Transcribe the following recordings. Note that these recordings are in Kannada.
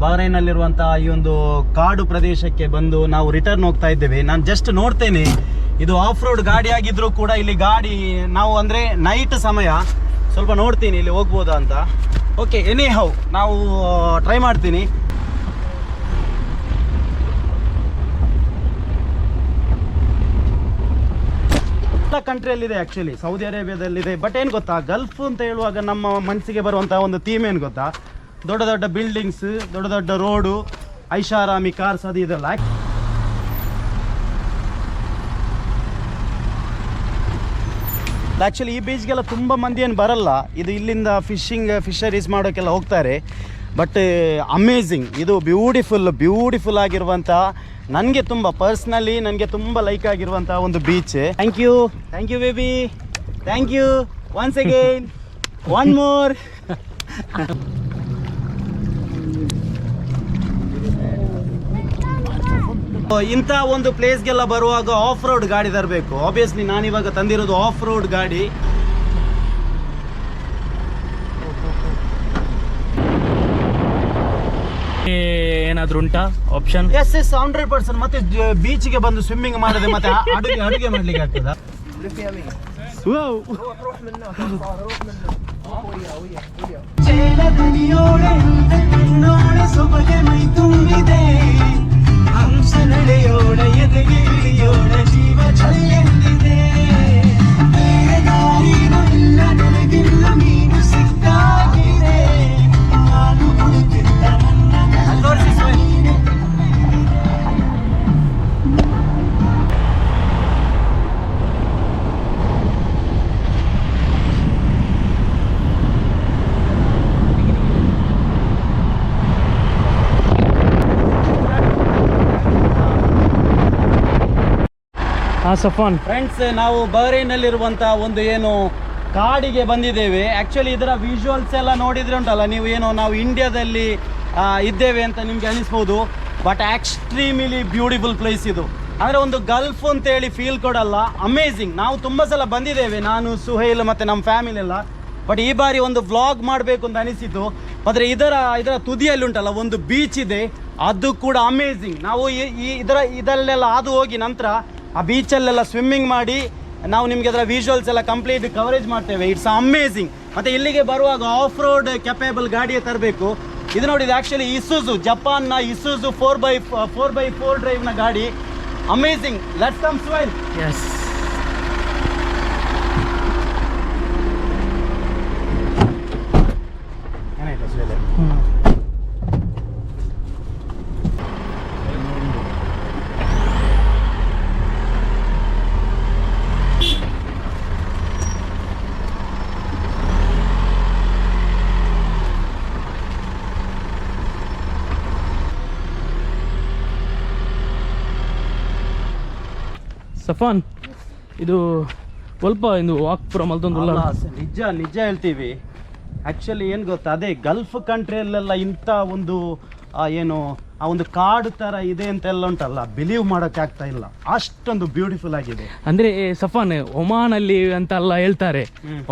ಬಹರೈನಲ್ಲಿರುವಂತಹ ಈ ಒಂದು ಕಾಡು ಪ್ರದೇಶಕ್ಕೆ ಬಂದು ನಾವು ರಿಟರ್ನ್ ಹೋಗ್ತಾ ಇದ್ದೇವೆ. ನಾನು ಜಸ್ಟ್ ನೋಡ್ತೇನೆ, ಇದು ಆಫ್ ರೋಡ್ ಗಾಡಿ ಆಗಿದ್ರು ಕೂಡ ಇಲ್ಲಿ ಗಾಡಿ ನಾವು ಅಂದರೆ ನೈಟ್ ಸಮಯ ಸ್ವಲ್ಪ ನೋಡ್ತೀನಿ ಇಲ್ಲಿ ಹೋಗ್ಬೋದಾ ಅಂತ. ಓಕೆ, ಎನಿ ಹೌ ನಾವು ಟ್ರೈ ಮಾಡ್ತೀನಿ. ಎಲ್ಲ ಕಂಟ್ರಿಯಲ್ಲಿದೆ ಆ್ಯಕ್ಚುಲಿ, ಸೌದಿ ಅರೇಬಿಯಾದಲ್ಲಿದೆ. ಬಟ್ ಏನು ಗೊತ್ತಾ, ಗಲ್ಫ್ ಅಂತ ಹೇಳುವಾಗ ನಮ್ಮ ಮನಸ್ಸಿಗೆ ಬರುವಂಥ ಒಂದು ಥೀಮ್ ಏನು ಗೊತ್ತಾ, ದೊಡ್ಡ ದೊಡ್ಡ ಬಿಲ್ಡಿಂಗ್ಸ್, ದೊಡ್ಡ ದೊಡ್ಡ ರೋಡು, ಐಷಾರಾಮಿ ಕಾರ್ಸ್, ಅದು ಇದೆಲ್ಲ. ಆ್ಯಕ್ಚುಲಿ ಈ ಬೀಚ್ಗೆಲ್ಲ ತುಂಬ ಮಂದಿ ಏನು ಬರಲ್ಲ, ಇದು ಇಲ್ಲಿಂದ ಫಿಶರೀಸ್ ಮಾಡೋಕ್ಕೆಲ್ಲ ಹೋಗ್ತಾರೆ. ಬಟ್ ಅಮೇಝಿಂಗ್, ಇದು ಬ್ಯೂಟಿಫುಲ್ ಆಗಿರುವಂಥ, ನನಗೆ ತುಂಬ ಪರ್ಸ್ನಲಿ ನನಗೆ ತುಂಬ ಲೈಕ್ ಆಗಿರುವಂಥ ಒಂದು beach. Thank you baby, thank you once again, one more. ಇಂಥ ಒಂದು ಪ್ಲೇಸ್ಗೆಲ್ಲ ಬರುವಾಗ ಆಫ್ ರೋಡ್ ಗಾಡಿ ತರಬೇಕು. ಆಬ್ವಿಯಸ್ಲಿ ನಾನಿವಾಗ ತಂದಿರೋದು ಆಫ್ ರೋಡ್ ಗಾಡಿ. ಏನಾದ್ರೂ ಉಂಟಾ ಆಪ್ಷನ್? ಎಸ್ 100%. ಮತ್ತೆ ಬೀಚ್ಗೆ ಬಂದು ಸ್ವಿಮ್ಮಿಂಗ್ ಮಾಡದೆ ಮತ್ತೆ ಅಡುಗೆ ಮಾಡ್ಲಿಕ್ಕೆ ಆಗ್ತದಾ? ಸಫಾನ್ ಫ್ರೆಂಡ್ಸ್, ನಾವು ಬಹರೈನಲ್ಲಿರುವಂಥ ಒಂದು ಏನು ಕಾಡಿಗೆ ಬಂದಿದ್ದೇವೆ. ಆ್ಯಕ್ಚುಲಿ ಇದರ ವಿಜುವಲ್ಸ್ ಎಲ್ಲ ನೋಡಿದ್ರೆ ಉಂಟಲ್ಲ, ನೀವು ಏನು ನಾವು ಇಂಡಿಯಾದಲ್ಲಿ ಇದ್ದೇವೆ ಅಂತ ನಿಮಗೆ ಅನಿಸ್ಬೋದು. ಬಟ್ ಎಕ್ಸ್ಟ್ರೀಮ್ಲಿ ಬ್ಯೂಟಿಫುಲ್ ಪ್ಲೇಸ್ ಇದು. ಅಂದರೆ ಒಂದು ಗಲ್ಫ್ ಅಂತೇಳಿ ಫೀಲ್ ಕೊಡಲ್ಲ, ಅಮೇಝಿಂಗ್. ನಾವು ತುಂಬ ಸಲ ಬಂದಿದ್ದೇವೆ, ನಾನು, ಸುಹೈಲ್ ಮತ್ತು ನಮ್ಮ ಫ್ಯಾಮಿಲಿ ಎಲ್ಲ. ಬಟ್ ಈ ಬಾರಿ ಒಂದು ವ್ಲಾಗ್ ಮಾಡಬೇಕು ಅಂತ ಅನಿಸಿತು. ಆದರೆ ಇದರ ತುದಿಯಲ್ಲಿ ಉಂಟಲ್ಲ ಒಂದು ಬೀಚ್ ಇದೆ, ಅದು ಕೂಡ ಅಮೇಝಿಂಗ್. ನಾವು ಇದರಲ್ಲೆಲ್ಲ ಹಾದು ಹೋಗಿ ನಂತರ ಆ ಬೀಚಲ್ಲೆಲ್ಲ ಸ್ವಿಮ್ಮಿಂಗ್ ಮಾಡಿ ನಾವು ನಿಮಗೆ ಅದರ ವಿಜುವಲ್ಸ್ ಎಲ್ಲ ಕಂಪ್ಲೀಟ್ ಕವರೇಜ್ ಮಾಡ್ತೇವೆ. It's amazing. ಮತ್ತು ಇಲ್ಲಿಗೆ ಬರುವಾಗ ಆಫ್ ರೋಡ್ ಕೆಪೇಬಲ್ ಗಾಡಿಯೇ ತರಬೇಕು. ಇದು ನೋಡಿ, ಇದು ಆ್ಯಕ್ಚುಲಿ ಇಸುಜು, ಜಪಾನ್ನ ಇಸುಜು 4x4 ಡ್ರೈವ್ನ ಗಾಡಿ. Amazing. Let's come smile. Yes. ಏನಾಯ್ತು ಸ್ವೇಲೆ? ಸಫಾನ್, ಇದು ಸ್ವಲ್ಪ ಇದು ವಾಕ್ ಪುರ ಮಲ್ದೊಂದು ನಿಜ ಹೇಳ್ತೀವಿ. ಆ್ಯಕ್ಚುಲಿ ಏನು ಗೊತ್ತಾ, ಅದೇ ಗಲ್ಫ್ ಕಂಟ್ರಿಯಲ್ಲೆಲ್ಲ ಇಂಥ ಒಂದು ಏನು ಆ ಒಂದು ಕಾಡು ಥರ ಇದೆ ಅಂತೆಲ್ಲ ಉಂಟಲ್ಲ, ಬಿಲೀವ್ ಮಾಡೋಕ್ಕೆ ಆಗ್ತಾ ಇಲ್ಲ, ಅಷ್ಟೊಂದು ಬ್ಯೂಟಿಫುಲ್ ಆಗಿದೆ. ಅಂದರೆ ಸಫಾನ್, ಒಮಾನಲ್ಲಿ ಅಂತೆಲ್ಲ ಹೇಳ್ತಾರೆ,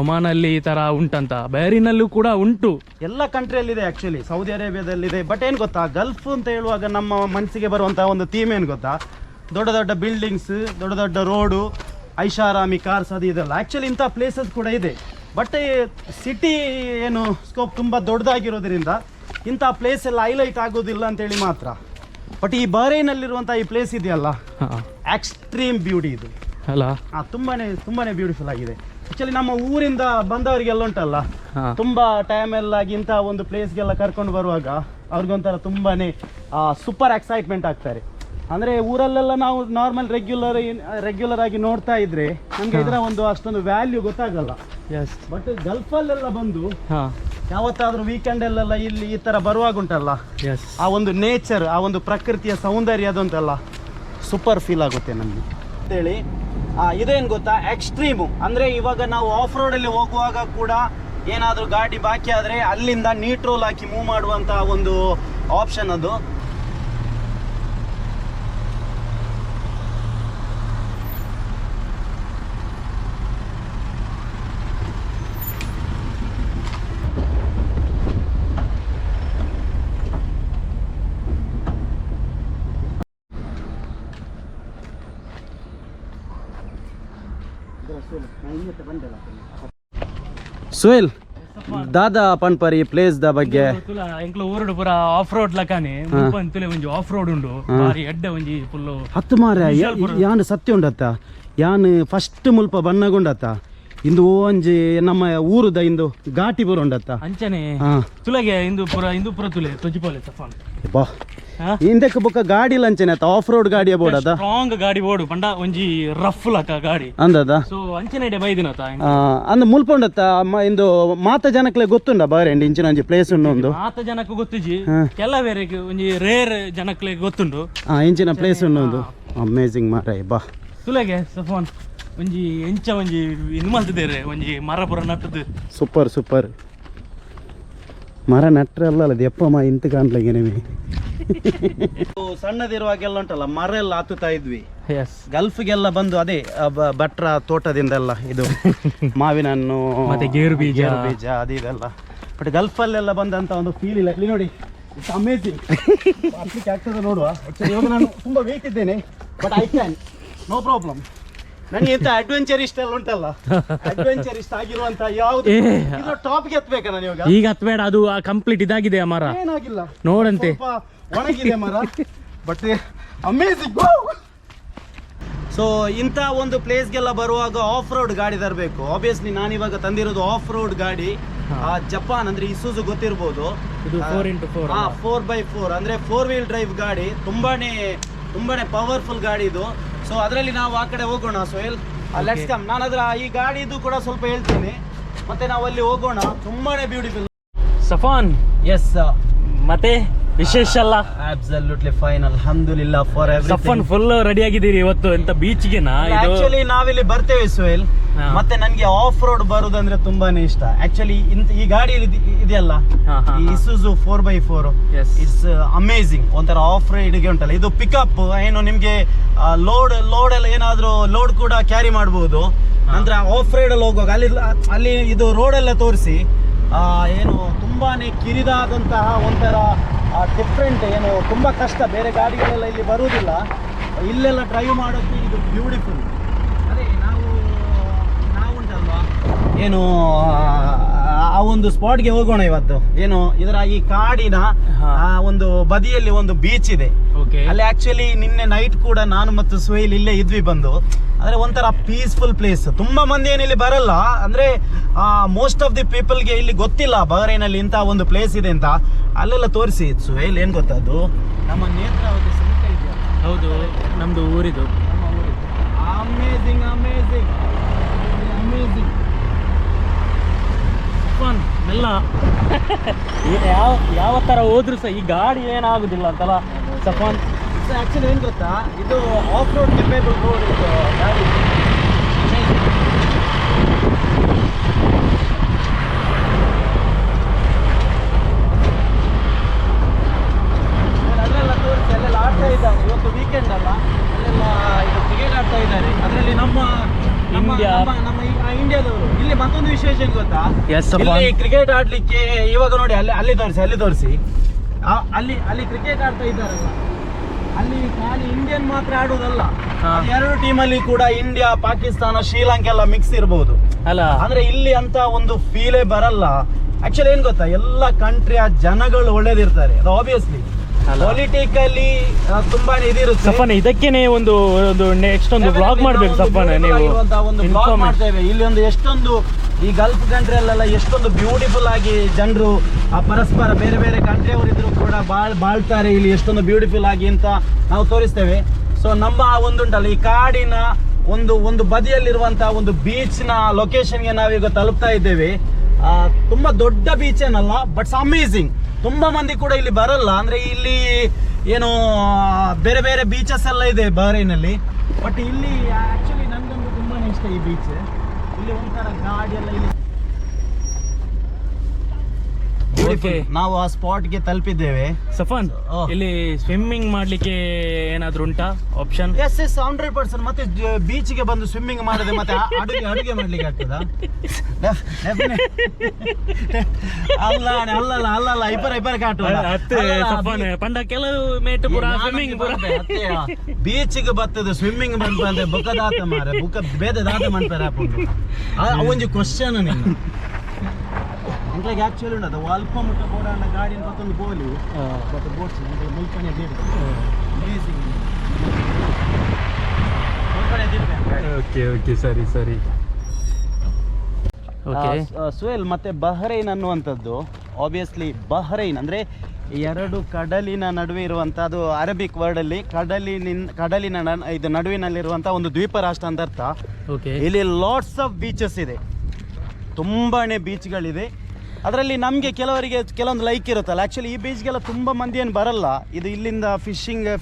ಒಮಾನಲ್ಲಿ ಈ ಥರ ಉಂಟಂತ, ಬಹರಿನಲ್ಲೂ ಕೂಡ ಉಂಟು, ಎಲ್ಲ ಕಂಟ್ರಿಯಲ್ಲಿದೆ ಆ್ಯಕ್ಚುಲಿ, ಸೌದಿ ಅರೇಬಿಯಾದಲ್ಲಿದೆ. ಬಟ್ ಏನು ಗೊತ್ತಾ, ಗಲ್ಫ್ ಅಂತ ಹೇಳುವಾಗ ನಮ್ಮ ಮನಸ್ಸಿಗೆ ಬರುವಂಥ ಒಂದು ಥೀಮ್ ಏನು ಗೊತ್ತಾ, ದೊಡ್ಡ ದೊಡ್ಡ ಬಿಲ್ಡಿಂಗ್ಸ್, ದೊಡ್ಡ ದೊಡ್ಡ ರೋಡು, ಐಷಾರಾಮಿ ಕಾರ್ಸ್, ಅದು ಇದೆಲ್ಲ. ಆ್ಯಕ್ಚುಲಿ ಇಂಥ ಪ್ಲೇಸಸ್ ಕೂಡ ಇದೆ. ಬಟ್ ಸಿಟಿ ಏನು ಸ್ಕೋಪ್ ತುಂಬ ದೊಡ್ಡದಾಗಿರೋದ್ರಿಂದ ಇಂಥ ಪ್ಲೇಸ್ ಎಲ್ಲ ಹೈಲೈಟ್ ಆಗೋದಿಲ್ಲ ಅಂತೇಳಿ ಮಾತ್ರ. ಬಟ್ ಈ ಬಹರೈನಲ್ಲಿರುವಂಥ ಈ ಪ್ಲೇಸ್ ಇದೆಯಲ್ಲ, ಎಕ್ಸ್ಟ್ರೀಮ್ ಬ್ಯೂಟಿ ಇದು ಅಲ್ಲ. ತುಂಬಾನೇ ಬ್ಯೂಟಿಫುಲ್ ಆಗಿದೆ. ಆ್ಯಕ್ಚುಲಿ ನಮ್ಮ ಊರಿಂದ ಬಂದವರಿಗೆಲ್ಲ ಉಂಟಲ್ಲ, ತುಂಬ ಟೈಮೆಲ್ಲಾಗಿ ಇಂಥ ಒಂದು ಪ್ಲೇಸ್ಗೆಲ್ಲ ಕರ್ಕೊಂಡು ಬರುವಾಗ ಅವ್ರಿಗೊಂಥರ ತುಂಬಾನೇ ಸೂಪರ್ ಎಕ್ಸೈಟ್ಮೆಂಟ್ ಆಗ್ತಾರೆ. ಅಂದರೆ ಊರಲ್ಲೆಲ್ಲ ನಾವು ನಾರ್ಮಲ್ ರೆಗ್ಯುಲರ್ ಆಗಿ ನೋಡ್ತಾ ಇದ್ರೆ ನಮಗೆ ಇದರ ಒಂದು ಅಷ್ಟೊಂದು ವ್ಯಾಲ್ಯೂ ಗೊತ್ತಾಗಲ್ಲ. ಬಟ್ ಗಲ್ಫಲ್ಲೆಲ್ಲ ಬಂದು ಯಾವತ್ತಾದ್ರೂ ವೀಕೆಂಡಲ್ಲೆಲ್ಲ ಇಲ್ಲಿ ಈ ಥರ ಬರುವಾಗ ಉಂಟಲ್ಲ, ಆ ಒಂದು ನೇಚರ್, ಆ ಒಂದು ಪ್ರಕೃತಿಯ ಸೌಂದರ್ಯ ಅದಂತೆಲ್ಲ ಸೂಪರ್ ಫೀಲ್ ಆಗುತ್ತೆ ನಮಗೆ ಅಂತೇಳಿ. ಇದೇನು ಗೊತ್ತಾ, ಎಕ್ಸ್ಟ್ರೀಮು. ಅಂದರೆ ಇವಾಗ ನಾವು ಆಫ್ ರೋಡಲ್ಲಿ ಹೋಗುವಾಗ ಕೂಡ ಏನಾದರೂ ಗಾಡಿ ಬಾಕಿ ಆದರೆ ಅಲ್ಲಿಂದ ನ್ಯೂಟ್ರಲ್ ಹಾಕಿ ಮೂವ್ ಮಾಡುವಂಥ ಒಂದು ಆಪ್ಷನ್ ಅದು. ಸುಹೇಲ್ ದಾದಾ ಪನ್ಪರಿ ಪ್ಲೇಸ್ ದ ಬಗ್ಗೆ ತುಲ ಎಂಕ್ಲ ಊರುಡು ಪೂರ ಆಫ್ ರೋಡ್ ಲಕಾನೆ ಮುಲ್ಪನ್ ತುಲೆ ಒಂಜಿ ಆಫ್ ರೋಡ್ ಉಂಡು ಬಾರಿ ಎಡ್ಡ ಒಂಜಿ ಫುಲ್ಲು ಹತ್ತು ಮಾರ ಯಾನ್ ಸತ್ಯ ಉಂಡತ್ತ ಯಾನ್ ಫಸ್ಟ್ ಮುಲ್ಪ ಬಣ್ಣಗೊಂಡತ್ತ ಇಂದು ಒಂಜಿ ನಮ್ಮ ಊರುದ ಇಂದು ಘಾಟಿ ಪೂರ ಉಂಡತ್ತ ಅಂಚನೆ ತುಲೆಗೆ ಇಂದು ಪೂರ ತುಲೆ ತೊಜಿಪೋಲೆ ಸಫಾನ್ ಬಾ ಇಂದಕ್ಕೆ ಬೊಕ್ಕ ಗಾಡಿ ಲಂಚನೆ ಆತ ಆಫ್ ರೋಡ್ ಗಾಡಿಯ ಬೋಡದ ಸ್ಟ್ರಾಂಗ್ ಗಾಡಿ ಬೋಡು ಪಂಡ ಒಂಜಿ ರಫ್ ಲಕ ಗಾಡಿ ಅಂದದ ಸೊ ಅಂಚನೆ ಬೈದಿನತ ಅಂದ ಮುಲ್ಪೊಂಡತ್ತ ಇಂದು ಮಾತ ಜನಕ್ಲೆ ಗೊತ್ತುಂಡ ಬಾರೆ ಇಂಚಿನ ಒಂಜಿ ಪ್ಲೇಸ್ ಉಂಡು ಒಂದು ಮಾತ ಜನಕ್ಕೆ ಗೊತ್ತುಜಿ ಕೆಲ ಬೇರೆ ಒಂಜಿ ರೇರ್ ಜನಕ್ಲೆ ಗೊತ್ತುಂಡು ಇಂಚಿನ ಪ್ಲೇಸ್ ಉಂಡು ಒಂದು ಅಮೇಜಿಂಗ್ ಮಾರಾಯ ಬಾ ತುಲೆಗೆ ಸಫಾನ್ ಒಂಜಿ ಎಂಚ ಒಂಜಿ ಇನ್ನು ಮಲ್ತಿದ್ದೇರೆ ಒಂಜಿ ಮರ ಪುರ ನಟ್ಟದು ಸೂಪರ್ ಸೂಪರ್ ಮರ ನಟ್ರಲ್ಲ ಅದು ಎಪ್ಪ ಮಾ ಇಂತ ಕಾಣ್ಲಿಗೆ ನಿಮಗೆ ಸಣ್ಣದಿರುವಾಗೆಲ್ಲ ಉಂಟಲ್ಲ ಮರ ಎಲ್ಲ ಹತ್ತುತ್ತಾ ಇದ್ವಿ ಗಲ್ಫ್ಗೆಲ್ಲ ಬಂದು ಅದೇ ಭಟ್ರ ತೋಟದಿಂದೆಲ್ಲ ಇದು ಮಾವಿನ ಹಣ್ಣು ಮತ್ತೆ ಗೇರು ಬೀಜ ಅದು ಇದೆಲ್ಲ ಬಟ್ ಗಲ್ಫಲ್ಲೆಲ್ಲ ಬಂದಂತ ಒಂದು ಫೀಲ್ ಇಲ್ಲ ಇಲ್ಲಿ ನೋಡಿ ಇಟ್ಸ್ ಅಮೇಜಿಂಗ್ ಆಗ್ತದೆ ನೋಡುವ ಇವಾಗ ನಾನು ತುಂಬಾ ವೇಟ್ ಇದ್ದೇನೆ but I can no problem ನನಗೆ ಎಂತ ಅಡ್ವೆಂಚರಿಸ್ಟ್ ಎಲ್ಲ ಉಂಟಲ್ಲ ಅಡ್ವೆಂಚರಿಸ್ಟ್ ಆಗಿರುವಂತ ಯಾವ್ದು ಟಾಪ್ಗೆ ಎತ್ತಬೇಕ ನಾನು ಇವಾಗ ಈಗ ಹತ್ಬೇಡ ಅದು ಕಂಪ್ಲೀಟ್ ಇದಾಗಿದೆ ಮರ ಏನಾಗಿಲ್ಲ ನೋಡಂತೆ ಒಣಗಿದೆ ಮರ ಬಟ್ ಅಮೇಜಿಂಗ್. ಸೊ ಇಂಥ ಒಂದು ಪ್ಲೇಸ್ಗೆಲ್ಲ ಬರುವಾಗ ಆಫ್ ರೋಡ್ ಗಾಡಿ ತರಬೇಕು. ಆಬ್ವಿಯಸ್ಲಿ ನಾನು ಇವಾಗ ತಂದಿರೋದು ಆಫ್ ರೋಡ್ ಗಾಡಿ ಜಪಾನ್ ಅಂದ್ರೆ ಇಸುಜು ಗೊತ್ತಿರ್ಬೋದು, 4x4 ಅಂದ್ರೆ 4 ವೀಲ್ ಡ್ರೈವ್ ಗಾಡಿ, ತುಂಬಾನೇ ಪವರ್ಫುಲ್ ಗಾಡಿ ಇದು. ಸೊ ಅದರಲ್ಲಿ ನಾವು ಆ ಕಡೆ ಹೋಗೋಣ ಸೋಹೆಲ್, ಲೆಟ್ಸ್ ಕಮ್. ನಾನು ಅದರ ಈ ಗಾಡಿದು ಕೂಡ ಸ್ವಲ್ಪ ಹೇಳ್ತೀನಿ, ಮತ್ತೆ ನಾವು ಅಲ್ಲಿ ಹೋಗೋಣ. ತುಂಬಾನೇ ಬ್ಯೂಟಿಫುಲ್ ಸಫಾನ್. ಎಸ್, ಮತ್ತೆ ವಿಶೇಷ ಅಲ್ಲ? ಅಬ್ಸಲ್ಯೂಟ್ಲಿ ಫೈನ್, ಅಲ್ಹಮ್ದುಲಿಲ್ಲಾ for everything. Safan full ready ಆಗಿದ್ದೀರಿ ಇವತ್ತು ಎಂತ ಬೀಚ್ಗೆ? ಆಕ್ಚುಲಿ ನಾವಿಲ್ಲಿ ಬರ್ತೇವೆ ಸೋಹೆಲ್, ಮತ್ತೆ ನನಗೆ ಆಫ್ ರೋಡ್ ಬರುದಂದ್ರೆ ತುಂಬಾನೇ ಇಷ್ಟ. ಆಕ್ಚುಲಿ ಈ ಗಾಡಿ ಇದೆಯಲ್ಲ, ಈ ಇಸುಜು 4x4, ಇಟ್ಸ್ ಅಮೇಜಿಂಗ್. ಒಂಥರ ಆಫ್ ರೈಡ್ಗೆ ಉಂಟಲ್ಲ ಇದು ಪಿಕಪ್, ಏನು ನಿಮ್ಗೆ ಲೋಡ್ ಎಲ್ಲ ಏನಾದ್ರೂ ಲೋಡ್ ಕೂಡ ಕ್ಯಾರಿ ಮಾಡಬಹುದು. ನಂತರ ಆಫ್ ರೈಡ್ ಅಲ್ಲಿ ಹೋಗುವಾಗ ಅಲ್ಲಿ ಇದು ರೋಡ್ ಎಲ್ಲ ತೋರಿಸಿ, ಏನು ತುಂಬಾನೇ ಕಿರಿದಾದಂತಹ ಒಂಥರ ಡಿಫ್ರೆಂಟ್, ಏನು ತುಂಬಾ ಕಷ್ಟ, ಬೇರೆ ಗಾಡಿಗಳೆಲ್ಲ ಇಲ್ಲಿ ಬರುವುದಿಲ್ಲ. ಇಲ್ಲೆಲ್ಲ ಡ್ರೈವ್ ಮಾಡೋಕ್ಕೆ ಇದು ಬ್ಯೂಟಿಫುಲ್. ಅದೇ ನಾವು ಉಂಟಲ್ವಾ, ಏನು ಆ ಒಂದು ಸ್ಪಾಟ್ಗೆ ಹೋಗೋಣ ಇವತ್ತು. ಏನು ಇದರ ಈ ಕಾಡಿನ ಒಂದು ಬದಿಯಲ್ಲಿ ಒಂದು ಬೀಚ್ ಇದೆ. ಅಲ್ಲಿ ಆಕ್ಚುಲಿ ನಿನ್ನೆ ನೈಟ್ ಕೂಡ ನಾನು ಮತ್ತು ಸೋಹೆಲ್ ಇಲ್ಲೇ ಇದ್ವಿ ಬಂದು. ಅಂದ್ರೆ ಒಂಥರ ಪೀಸ್ಫುಲ್ ಪ್ಲೇಸ್. ತುಂಬಾ ಮಂದಿ ಏನು ಇಲ್ಲಿ ಬರಲ್ಲ, ಅಂದ್ರೆ ಮೋಸ್ಟ್ ಆಫ್ ದಿ ಪೀಪಲ್ಗೆ ಇಲ್ಲಿ ಗೊತ್ತಿಲ್ಲ ಬಹರೈನಲ್ಲಿ ಇಂಥ ಒಂದು ಪ್ಲೇಸ್ ಇದೆ ಅಂತ. ಅಲ್ಲೆಲ್ಲ ತೋರಿಸಿ ಸೋಹೆಲ್, ಏನ್ ಗೊತ್ತದು, ನಮ್ಮ ನೇತ್ರಾವತಿ ಸಂಕ ಇದೆಯಾ? ಹೌದು, ನಮ್ದು ಊರಿದು. Amazing amazing amazing. ಎಲ್ಲ ಯಾವ ತರ ಹೋದ್ರು ಸಹ ಈ ಗಾಡಿ ಏನಾಗುದಿಲ್ಲ ಅಂತಲ್ಲ ಸಫಾನ್. ಆಕ್ಚುಲಿ ಏನ್ ಗೊತ್ತಾ, ಇದು ಆಫ್ ರೋಡ್ ಕೆಪೇಬಲ್ ರೋಡ್ ಇದು ಗಾಡಿ. ಅಲ್ಲೆಲ್ಲ ತೋರಿಸಿ, ಅಲ್ಲೆಲ್ಲ ಆಡ್ತಾ ಇದ್ದಾರೆ. ಇವತ್ತು ವೀಕೆಂಡ್ ಅಲ್ಲ, ಅಲ್ಲೆಲ್ಲ ಇದು ಕ್ರಿಕೆಟ್ ಆಡ್ತಾ ಇದ್ದಾರೆ. ಅದರಲ್ಲಿ ನಮ್ಮ ಇಂಡಿಯಾದವರು. ಇಲ್ಲಿ ಮತ್ತೊಂದು ವಿಶೇಷ ಏನ್ ಗೊತ್ತಾ, ಇಲ್ಲಿ ಕ್ರಿಕೆಟ್ ಆಡ್ಲಿಕ್ಕೆ ಇವಾಗ ನೋಡಿ, ಅಲ್ಲಿ ತೋರಿಸಿ ಅಲ್ಲಿ ಕ್ರಿಕೆಟ್ ಆಡ್ತಾ ಇದ್ದಾರಲ್ಲ, ಅಲ್ಲಿ ಖಾಲಿ ಇಂಡಿಯನ್ ಮಾತ್ರ ಆಡುವುದಲ್ಲ, ಎರಡು ಟೀಮಲ್ಲಿ ಕೂಡ ಇಂಡಿಯಾ, ಪಾಕಿಸ್ತಾನ, ಶ್ರೀಲಂಕಾ ಎಲ್ಲ ಮಿಕ್ಸ್ ಇರಬಹುದು ಅಲ್ಲ. ಅಂದ್ರೆ ಇಲ್ಲಿ ಅಂತ ಒಂದು ಫೀಲೇ ಬರಲ್ಲ. ಆಕ್ಚುಲಿ ಏನ್ ಗೊತ್ತಾ, ಎಲ್ಲ ಕಂಟ್ರಿಯ ಜನಗಳು ಒಳ್ಳೇದಿರ್ತಾರೆ. ಅದು ಆಬ್ವಿಯಸ್ಲಿ ಪೊಲಿಟಿಕಲಿ ತುಂಬಾನೇ ಇದಿರುತ್ತೆ. ಸಫಾನ್, ಇದಕ್ಕೇನೆ ಒಂದು ನೆಕ್ಸ್ಟ್ ಒಂದು ಬ್ಲಾಗ್ ಮಾಡ್ಬೇಕು ಸಫಾನ್. ನೀವು ಒಂದು ಬ್ಲಾಗ್ ಮಾಡ್ತೇವೆ. ಇಲ್ಲಿ ಒಂದು ಎಷ್ಟೊಂದು ಈ ಗಲ್ಫ್ ಕಂಟ್ರಿಯಲ್ಲೆಲ್ಲ ಎಷ್ಟೊಂದು ಬ್ಯೂಟಿಫುಲ್ ಆಗಿ ಜನರು ಪರಸ್ಪರ ಬೇರೆ ಬೇರೆ ಕಂಟ್ರಿಯವರು ಇದ್ರು ಕೂಡ ಬಾಳ್ತಾರೆ ಇಲ್ಲಿ, ಎಷ್ಟೊಂದು ಬ್ಯೂಟಿಫುಲ್ ಆಗಿ ಅಂತ ನಾವು ತೋರಿಸ್ತೇವೆ. ಸೊ ನಮ್ಮ ಒಂದುಂಟಲ್ಲ, ಈ ಕಾಡಿನ ಒಂದು ಬದಿಯಲ್ಲಿರುವಂತಹ ಒಂದು ಬೀಚ್ ನ ಲೊಕೇಶನ್ಗೆ ನಾವೀಗ ತಲುಪ್ತಾ ಇದ್ದೇವೆ. ತುಂಬಾ ದೊಡ್ಡ ಬೀಚ್ ಏನಲ್ಲ, ಬಟ್ಸ್ ಅಮೇಜಿಂಗ್. ತುಂಬಾ ಮಂದಿ ಕೂಡ ಇಲ್ಲಿ ಬರಲ್ಲ, ಅಂದ್ರೆ ಇಲ್ಲಿ ಏನು ಬೇರೆ ಬೇರೆ ಬೀಚಸ್ ಎಲ್ಲ ಇದೆ ಬಹರೈನಲ್ಲಿ, ಬಟ್ ಇಲ್ಲಿ ಆಕ್ಚುಲಿ ನನ್ಗೊಂದು ತುಂಬಾನೇ ಇಷ್ಟ ಈ ಬೀಚ್. ಇಲ್ಲಿ ಒಂಥರ ಗಾಡಿ ಎಲ್ಲ ಇಲ್ಲಿ ಬ್ಯೂಟಿಫುಲ್. ನಾವು ಆ ಸ್ಪಾಟ್ಗೆ ತಲುಪಿದ್ದೇವೆ. ಸಫಾನ್, ಇಲ್ಲಿ ಸ್ವಿಮ್ಮಿಂಗ್ ಮಾಡ್ಲಿಕ್ಕೆ ಏನಾದ್ರು ಉಂಟಾ ಆಪ್ಷನ್? ಎಸ್ 100%. ಮತ್ತೆ ಬೀಚ್ಗೆ ಬಂದು ಸ್ವಿಮ್ಮಿಂಗ್ ಮಾಡಿದೆ ಮತ್ತೆ ಅಡುಗೆ ಮಾಡ್ಲಿಕ್ಕೆ ಆಗ್ತದಾ? ಅಲ್ಲಲ್ಲ ಇಬ್ಬರ ಕಾಟು ಸಫಾನ್ ಪಂಡ ಕೆಲವು ಮೇಟ್ ಪುರ ಸ್ವಿಮ್ಮಿಂಗ್ ಬೀಚ್ಗೆ ಬರ್ತದೆ ಸ್ವಿಮ್ಮಿಂಗ್ ಬಂದ್ರೆ ಬುಕ್ಕದಾತ ಮಾರೆ ಬುಕ್ಕ ಬೇದ ದಾತ ಮಾಡ್ತಾರೆ ಒಂಜಿ ಕ್ವಶನ್ ನಿನ್ನ ఇంట్లోకి యాక్చువల్లీ ఉండదు అల్ప ముట్ట కూడా అన్న గాడి పక్కన పోలి బట్ బోట్స్ ముల్కనే దీడు అమేజింగ్ ముల్కనే దీడు. ಓಕೆ ಸರಿ ಸುಹೇಲ್, ಮತ್ತೆ ಬಹ್ರೈನ್ ಅನ್ನುವಂಥದ್ದು ಆಬ್ವಿಯಸ್ಲಿ ಬಹ್ರೈನ್ ಅಂದರೆ ಎರಡು ಕಡಲಿನ ನಡುವೆ ಇರುವಂಥ, ಅದು ಅರಬಿಕ್ ವರ್ಡಲ್ಲಿ ಕಡಲಿನ ಇದು ನಡುವಿನಲ್ಲಿರುವಂಥ ಒಂದು ದ್ವೀಪ ರಾಷ್ಟ್ರ ಅಂತ ಅರ್ಥ. ಇಲ್ಲಿ ಲಾಟ್ಸ್ ಆಫ್ ಬೀಚಸ್ ಇದೆ, ತುಂಬಾ ಬೀಚ್ಗಳಿದೆ. ಅದರಲ್ಲಿ ನಮಗೆ ಕೆಲವೊಂದು ಲೈಕ್ ಇರುತ್ತಲ್ಲ. ಆ್ಯಕ್ಚುಲಿ ಈ ಬೀಚ್ಗೆಲ್ಲ ತುಂಬ ಮಂದಿ ಏನು ಬರಲ್ಲ, ಇದು ಇಲ್ಲಿಂದ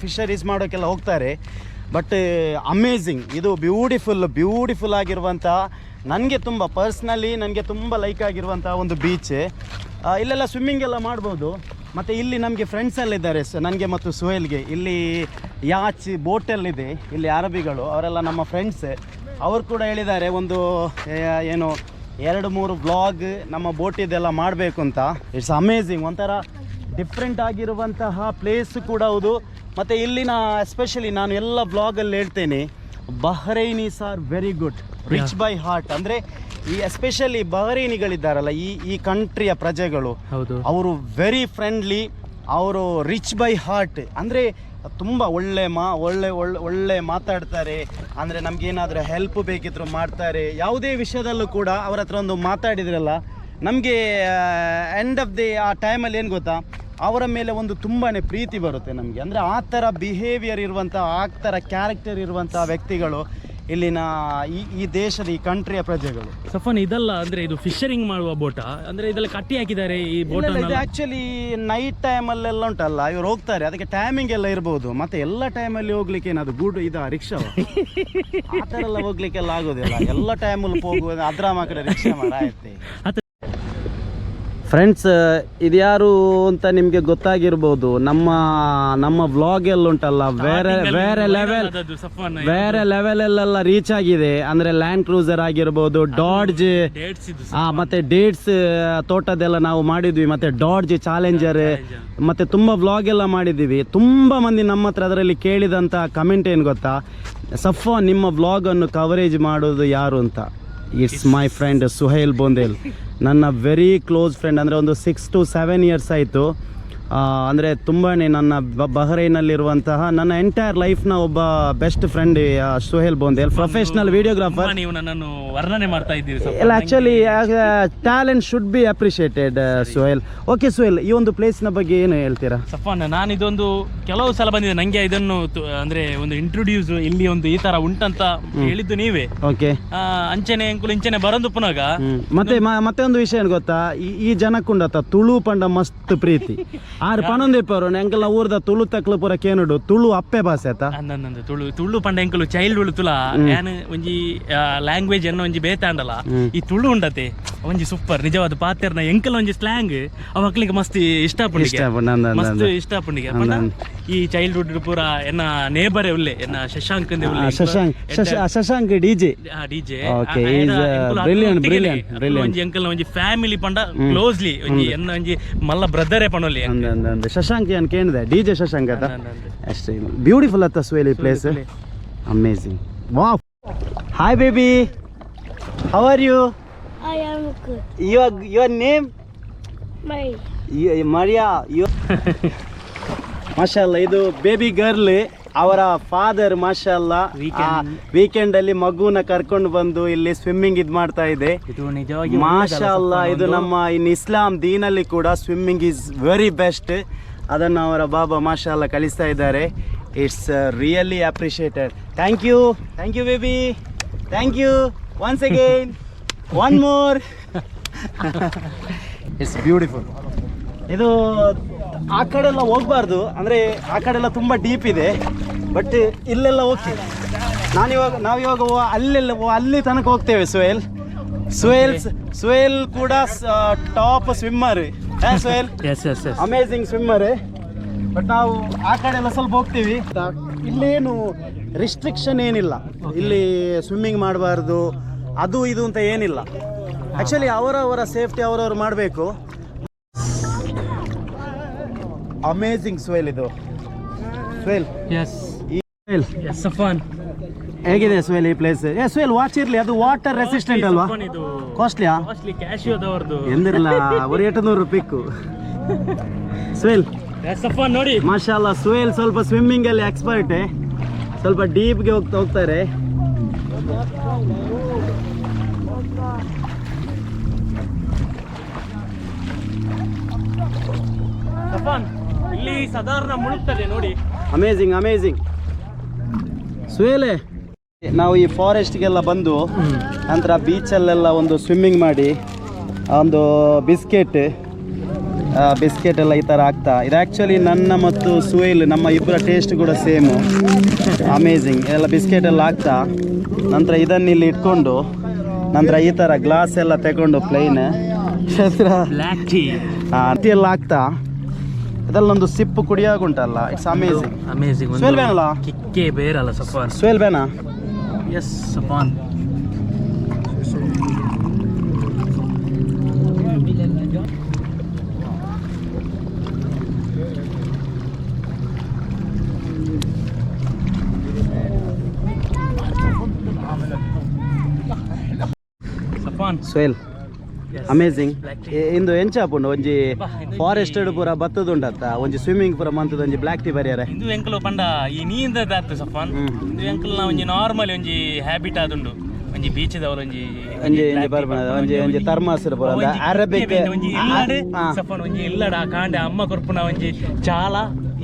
ಫಿಶರೀಸ್ ಮಾಡೋಕ್ಕೆಲ್ಲ ಹೋಗ್ತಾರೆ. ಬಟ್ ಅಮೇಝಿಂಗ್, ಇದು ಬ್ಯೂಟಿಫುಲ್ ಆಗಿರುವಂಥ, ನನಗೆ ತುಂಬ ಪರ್ಸ್ನಲಿ ನನಗೆ ತುಂಬ ಲೈಕ್ ಆಗಿರುವಂಥ ಒಂದು ಬೀಚ್. ಇಲ್ಲೆಲ್ಲ ಸ್ವಿಮ್ಮಿಂಗ್ ಎಲ್ಲ ಮಾಡ್ಬೋದು. ಮತ್ತು ಇಲ್ಲಿ ನಮಗೆ ಫ್ರೆಂಡ್ಸ್ ಎಲ್ಲ ಇದ್ದಾರೆ, ನನಗೆ ಮತ್ತು ಸುಹೇಲ್ಗೆ. ಇಲ್ಲಿ ಯಾಚ್ ಬೋಟಲ್ಲಿದೆ, ಇಲ್ಲಿ ಅರಬಿಗಳು ಅವರೆಲ್ಲ ನಮ್ಮ ಫ್ರೆಂಡ್ಸ್. ಅವರು ಕೂಡ ಹೇಳಿದ್ದಾರೆ ಒಂದು ಏನು 2-3 ವ್ಲಾಗ್ ನಮ್ಮ ಬೋಟಿದೆಲ್ಲ ಮಾಡಬೇಕು ಅಂತ. ಇಟ್ಸ್ ಅಮೇಝಿಂಗ್, ಒಂಥರ ಡಿಫ್ರೆಂಟ್ ಆಗಿರುವಂತಹ ಪ್ಲೇಸ್ ಕೂಡ ಹೌದು. ಮತ್ತು ಇಲ್ಲಿನ ಎಸ್ಪೆಷಲಿ ನಾನು ಎಲ್ಲ ವ್ಲಾಗಲ್ಲಿ ಹೇಳ್ತೇನೆ, Bahrainis are very good, rich by heart. ಅಂದರೆ ಈ ಎಸ್ಪೆಷಲಿ ಬಹ್ರೈನಿಗಳಿದ್ದಾರಲ್ಲ, ಈ ಕಂಟ್ರಿಯ ಪ್ರಜೆಗಳು, ಅವರು ವೆರಿ ಫ್ರೆಂಡ್ಲಿ, ಅವರು ರಿಚ್ ಬೈ ಹಾರ್ಟ್. ಅಂದರೆ ತುಂಬ ಒಳ್ಳೆ ಮಾತಾಡ್ತಾರೆ. ಅಂದರೆ ನಮಗೇನಾದರೂ ಹೆಲ್ಪ್ ಬೇಕಿದ್ರು ಮಾಡ್ತಾರೆ. ಯಾವುದೇ ವಿಷಯದಲ್ಲೂ ಕೂಡ ಅವ್ರ ಹತ್ರ ಒಂದು ಮಾತಾಡಿದ್ರಲ್ಲ, ನಮಗೆ ಎಂಡ್ ಆಫ್ ದಿ ಆ ಟೈಮಲ್ಲಿ ಏನು ಗೊತ್ತಾ, ಅವರ ಮೇಲೆ ಒಂದು ತುಂಬಾ ಪ್ರೀತಿ ಬರುತ್ತೆ ನಮಗೆ. ಅಂದರೆ ಆ ಥರ ಬಿಹೇವಿಯರ್ ಇರುವಂಥ, ಆ ಥರ ಕ್ಯಾರೆಕ್ಟರ್ ಇರುವಂಥ ವ್ಯಕ್ತಿಗಳು ಇಲ್ಲಿನ ಈ ದೇಶದ ಈ ಕಂಟ್ರಿಯ ಪ್ರಜೆಗಳು. ಸಫಾನ್, ಇದಲ್ಲ ಅಂದರೆ ಇದು ಫಿಶರಿಂಗ್ ಮಾಡುವ ಬೋಟ, ಅಂದರೆ ಇದೆಲ್ಲ ಕಟ್ಟಿ ಹಾಕಿದ್ದಾರೆ ಈ ಬೋಟ್. ಇದು ಆ್ಯಕ್ಚುಲಿ ನೈಟ್ ಟೈಮಲ್ಲೆಲ್ಲ ಉಂಟಲ್ಲ, ಇವ್ರು ಹೋಗ್ತಾರೆ, ಅದಕ್ಕೆ ಟೈಮಿಂಗ್ ಎಲ್ಲ ಇರ್ಬೋದು. ಮತ್ತೆ ಎಲ್ಲ ಟೈಮಲ್ಲಿ ಹೋಗ್ಲಿಕ್ಕೆ ಏನದು ಗೂಡು ಇದು ರಿಕ್ಷಾ ಆ ಥರ ಎಲ್ಲ ಹೋಗ್ಲಿಕ್ಕೆಲ್ಲ ಆಗೋದಿಲ್ಲ. ಎಲ್ಲ ಟೈಮಲ್ಲಿ ಹೋಗುವುದು ಅದ್ರ ಮಕ್ಕಳ ರಿಕ್ಷಾ ಆಯ್ತು. ಫ್ರೆಂಡ್ಸ್, ಇದ್ಯಾರು ಅಂತ ನಿಮಗೆ ಗೊತ್ತಾಗಿರ್ಬೋದು. ನಮ್ಮ ವ್ಲಾಗ್ ಎಲ್ಲ ಉಂಟಲ್ಲ, ಬೇರೆ ಲೆವೆಲಲ್ಲೆಲ್ಲ ರೀಚ್ ಆಗಿದೆ. ಅಂದರೆ ಲ್ಯಾಂಡ್ ಕ್ರೂಸರ್ ಆಗಿರ್ಬೋದು, ಡಾಡ್ಜ್, ಮತ್ತೆ ಡೇಟ್ಸ್ ತೋಟದೆಲ್ಲ ನಾವು ಮಾಡಿದ್ವಿ, ಮತ್ತೆ ಡಾಡ್ಜ್ ಚಾಲೆಂಜರ್, ಮತ್ತೆ ತುಂಬ ವ್ಲಾಗ್ ಎಲ್ಲ ಮಾಡಿದ್ದೀವಿ. ತುಂಬ ಮಂದಿ ನಮ್ಮ ಹತ್ರ ಅದರಲ್ಲಿ ಕೇಳಿದಂಥ ಕಮೆಂಟ್ ಏನು ಗೊತ್ತಾ, ಸಫಾನ್ ನಿಮ್ಮ ವ್ಲಾಗನ್ನು ಕವರೇಜ್ ಮಾಡೋದು ಯಾರು ಅಂತ. ಇಟ್ಸ್ ಮೈ ಫ್ರೆಂಡ್ ಸುಹೇಲ್ ಬೊಂದೇಲ್, ನನ್ನ ವೆರಿ ಕ್ಲೋಸ್ ಫ್ರೆಂಡ್. ಅಂದರೆ ಒಂದು 6 to 7 years ಆಯಿತು. ಅಂದರೆ ತುಂಬಾ ನನ್ನ ಬಹ್ರೈನಲ್ಲಿರುವಂತಹ ನನ್ನ ಎಂಟೈರ್ ಲೈಫ್ನ ಒಬ್ಬ best friend Suhail Bondel, professional videographer. ನೀವು ನನ್ನನ್ನು ವರ್ಣನೆ ಮಾಡ್ತಾ ಇದ್ದೀರಿ. ಇಲ್ಲ, actually talent should be appreciated Suhail. Okay Suhail, ಈ ಒಂದು ಪ್ಲೇಸ್ನ ಬಗ್ಗೆ ಏನು ಹೇಳ್ತೀರಾ? ಸಫಾನ್, ನಾನು ಇದೊಂದು ಕೆಲವು ಸಲ ಬಂದಿದೆ, ನನಗೆ ಇದನ್ನು ಅಂದರೆ ಒಂದು ಇಂಟ್ರೊಡ್ಯೂಸ್ ಇಲ್ಲಿ ಒಂದು ಈ ಥರ ಉಂಟಂತ ಹೇಳಿದ್ದು ನೀವೇ. ಓಕೆ, ಅಂಚೆನೆ ಅಂಕುಲ್ ಇಂಚೆನೆ ಬರಂದು ಪುನಗ. ಮತ್ತೆ ಒಂದು ವಿಷಯ ಏನು ಗೊತ್ತಾ, ಈ ಜನಕ್ಕುಂಡತ್ತ ತುಳು ಪಂಡ ಮಸ್ತ್ ಪ್ರೀತಿ. ಆರು ಪಣೊಂದಿಪ್ಪರು ಎಂಕಲ್ಲ ಊರ್ದ ತುಳು ತಕ್ಲು ಪೂರ ಕೇನುಡು ತುಳು ಅಪ್ಪೆ ಭಾಷೆ ಆತ ಅಂದಂದ ತುಳು ಪಂಡ ಎಂಕಲು ಚೈಲ್ಡ್ಹುಡ್ ತುಲ ಯಾನ್ ಒಂಜಿ ಲ್ಯಾಂಗ್ವೇಜ್ ಎನ್ನ ಒಂಜಿ ಬೇತಾಂಡಲ ಈ ತುಳು ಉಂಡತೆ ಒಂಜಿ ಸೂಪರ್ ನಿಜವಾದ ಪಾತೆರ್ನ ಎಂಕಲ ಒಂಜಿ ಸ್ಲ್ಯಾಂಗ್ ಅವಕ್ಲಿಗೆ ಮಸ್ತ್ ಇಷ್ಟಪುಂಡಿಗೆ ಈ ಚೈಲ್ಡ್ಹುಡ್ ಪೂರ ಎನ್ನ ನೇಬರೇ ಉಲ್ಲೆ ಎನ್ನ Shashank Shashank DJ okay is brilliant ಒಂಜಿ ಎಂಕಲ್ನ ಒಂಜಿ ಫ್ಯಾಮಿಲಿ ಪಂಡ ಕ್ಲೋಸ್ಲಿ ಒಂಜಿ ಎನ್ನ ಒಂಜಿ ಮಲ್ಲ ಬ್ರದರೇ ಪಣೊಲಿ ಶಶಾಂಕ್ ಏನ್ ಕೇಳಿದೆ ಡಿಜೆ ಶಶಾಂಕ್ ಅತ್ತ ಅಷ್ಟೇ ಬ್ಯೂಟಿಫುಲ್ ಅತ್ತ ಸುಹೇಲ್ ಈ place amazing wow hi baby how are you I am good. your name Maria ಮಾಶಾಅಲ್ಲಾ ಇದು ಬೇಬಿ ಗರ್ಲ್ ಅವರ ಫಾದರ್ ಮಾಶಾಅಲ್ಲಾ ವೀಕೆಂಡ್ ಅಲ್ಲಿ ಮಗುನ ಕರ್ಕೊಂಡು ಬಂದು ಇಲ್ಲಿ ಸ್ವಿಮ್ಮಿಂಗ್ ಇದ್ ಮಾಡ್ತಾ ಇದೆ ಮಾಶಾಅಲ್ಲಾ ಇದು ನಮ್ಮ ಇನ್ ಇಸ್ಲಾಂ ದೀನಲ್ಲಿ ಕೂಡ ಸ್ವಿಮ್ಮಿಂಗ್ ಈಸ್ ವೆರಿ ಬೆಸ್ಟ್ ಅದನ್ನು ಅವರ ಬಾಬಾ ಮಾಶಾಅಲ್ಲಾ ಕಲಿಸ್ತಾ ಇದ್ದಾರೆ it's really appreciated thank you baby thank you once again one more it's beautiful ಇದು ಆ ಕಡೆ ಎಲ್ಲ ಹೋಗ್ಬಾರ್ದು ಅಂದರೆ ಆ ಕಡೆ ಎಲ್ಲ ತುಂಬ ಡೀಪ್ ಇದೆ ಬಟ್ ಇಲ್ಲೆಲ್ಲ ಓಕೆ ನಾವಿವಾಗ ಅಲ್ಲಿ ತನಕ ಹೋಗ್ತೇವೆ ಸುಹೇಲ್ ಕೂಡ top swimmer Sohail yes yes yes amazing swimmer. But ನಾವು ಆ ಕಡೆ ಎಲ್ಲ ಸ್ವಲ್ಪ ಹೋಗ್ತೀವಿ. ಇಲ್ಲೇನು ರಿಸ್ಟ್ರಿಕ್ಷನ್ ಏನಿಲ್ಲ, ಇಲ್ಲಿ ಸ್ವಿಮ್ಮಿಂಗ್ ಮಾಡಬಾರ್ದು ಅದು ಇದು ಅಂತ ಏನಿಲ್ಲ. ಆ್ಯಕ್ಚುಲಿ ಅವರವರ ಸೇಫ್ಟಿ ಅವರವರು ಮಾಡಬೇಕು. ಅಮೇಝಿಂಗ್ ಸೋಹೆಲ್ ಇದು. ಸೋಹೆಲ್ ಎಸ್ ಸೋಹೆಲ್ ಎಸ್ ಸಫಾನ್ ಹೇಗಿದೆ ಸೋಹೆಲ್ ಈ ಪ್ಲೇಸ್? ಸೋಹೆಲ್ ವಾಚ್ ಇರ್ಲಿ, ಅದು ವಾಟರ್ ರೆಸಿಸ್ಟೆಂಟ್ ಅಲ್ವಾ? ಇದು ಕಾಸ್ಟ್ಲಿಯಾ? ಕಾಸ್ಟ್ಲಿ ಕ್ಯಾಶಿಯೋದವ್ರದ್ದು ಎಂದಿರಲ್ಲ, ಅವರು 800 ಪಿಕ್ಕು. ಸೋಹೆಲ್ ಎಸ್ ಸಫಾನ್ ನೋಡಿ ಮಾಶಾಲ್ಲ, ಸೋಹೆಲ್ ಸ್ವಲ್ಪ ಸ್ವಿಮ್ಮಿಂಗ್ ಅಲ್ಲಿ ಎಕ್ಸ್ಪರ್ಟ್, ಸ್ವಲ್ಪ ಡೀಪ್ಗೆ ಹೋಗ್ತಾರೆ. ಸಫಾನ್ ಇಲ್ಲಿ ಸಾಧಾರಣ ಮುಳುಗ್ತದೆ ನೋಡಿ. Amazing amazing. ಸೋಹೆಲೆ, ನಾವು ಈ ಫಾರೆಸ್ಟ್ಗೆಲ್ಲ ಬಂದು ನಂತರ ಬೀಚಲ್ಲೆಲ್ಲ ಒಂದು ಸ್ವಿಮ್ಮಿಂಗ್ ಮಾಡಿ ಒಂದು ಬಿಸ್ಕೆಟ್ ಎಲ್ಲ ಈ ಥರ ಆಗ್ತಾ. ಇದು ಆ್ಯಕ್ಚುಲಿ ನನ್ನ ಮತ್ತು ಸೋಹೆಲ್ ನಮ್ಮ ಇಬ್ಬರ ಟೇಸ್ಟ್ ಕೂಡ ಸೇಮು. ಅಮೇಝಿಂಗ್. ಎಲ್ಲ ಬಿಸ್ಕೆಟ್ ಎಲ್ಲ ಆಗ್ತಾ ನಂತರ ಇದನ್ನು ಇಲ್ಲಿ ಇಟ್ಕೊಂಡು ನಂತರ ಈ ಥರ ಗ್ಲಾಸ್ ಎಲ್ಲ ತಗೊಂಡು ಪ್ಲೈನ್ ಬ್ಲ್ಯಾಕ್ ಟೀ ಎಲ್ಲ ಆಗ್ತಾ ಇದಲ್ಲೊಂದು ಸಿಪ್ಪು ಕುಡಿಯಾಗುಂಟಲ್ಲ. It's amazing. ಅಮೇಝಿಂಗ್. ಸೋಹೆಲ್ ಬೇನಲ್ಲ, ಕಿಕ್ಕೇ ಬೇರಲ್ಲ ಸಫಾನ್. ಸೋಹೆಲ್ ಬೇನಾ? ಎಸ್ ಸಫಾನ್. ಸಫಾನ್ ಸೋಹೆಲ್ ಅಮೇಝಿಂಗ್. ಇಂದು ಎಂಚಾಪುಂಡು ಒಂಜಿ ಫಾರೆಸ್ಟ್ ಪೂರ ಬತ್ತದುಂಡತ್ತ ಒಂಜಿ ಸ್ವಿಮ್ಮಿಂಗ್ ಪೂರ ಮಂತದ ಒಂಜಿ ಬ್ಲ್ಯಾಕ್ ಟೀ ಬರಿಯಾರೆ. ಇಂದು ಎಂಕಲು ಪಂಡ ಈ ನೀಂದದಾತು ಸಫಾನ್. ಇಂದು ಎಂಕಲ್ ನಾ ಒಂಜಿ ನಾರ್ಮಲ್ ಒಂಜಿ ಹ್ಯಾಬಿಟ್ ಆದುಂಡು ಒಂಜಿ ಬೀಚದವಲ ಒಂಜಿ ಬರ್ಬನದ ಒಂಜಿ ಥರ್ಮಾಸ್ ಪೂರ ಅರಬಿಕ್ ಒಂಜಿ ಇಲ್ಲಡೆ ಸಫಾನ್ ಒಂಜಿ ಇಲ್ಲಡ ಕಾಂಡೆ ಅಮ್ಮ ಕೊರ್ಪುನ ಒಂಜಿ ಚಾಲ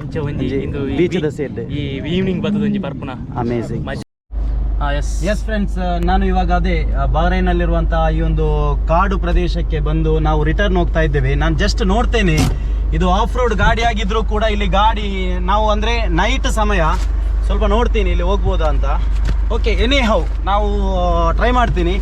ಇಂಚ ಒಂಜಿ ಇಂದು ಬೀಚದ ಸೈಡ್ ಈ ಈವ್ನಿಂಗ್ ಬತ್ತದ ಒಂಜಿ ಬರ್ಪುನ. ಅಮೇಝಿಂಗ್. ಎಸ್ ಫ್ರೆಂಡ್ಸ್, ನಾನು ಇವಾಗ ಅದೇ ಬಹ್ರೈನಲ್ಲಿರುವಂತಹ ಈ ಒಂದು ಕಾಡು ಪ್ರದೇಶಕ್ಕೆ ಬಂದು ನಾವು ರಿಟರ್ನ್ ಹೋಗ್ತಾ ಇದ್ದೇವೆ. ನಾನು ಜಸ್ಟ್ ನೋಡ್ತೇನೆ, ಇದು ಆಫ್ ರೋಡ್ ಗಾಡಿ ಆಗಿದ್ರು ಕೂಡ ಇಲ್ಲಿ ಗಾಡಿ ನಾವು ಅಂದರೆ ನೈಟ್ ಸಮಯ ಸ್ವಲ್ಪ ನೋಡ್ತೀನಿ ಇಲ್ಲಿ ಹೋಗ್ಬೋದಾ ಅಂತ. ಓಕೆ, ಎನಿ ಹೌ ನಾವು ಟ್ರೈ ಮಾಡ್ತೀನಿ.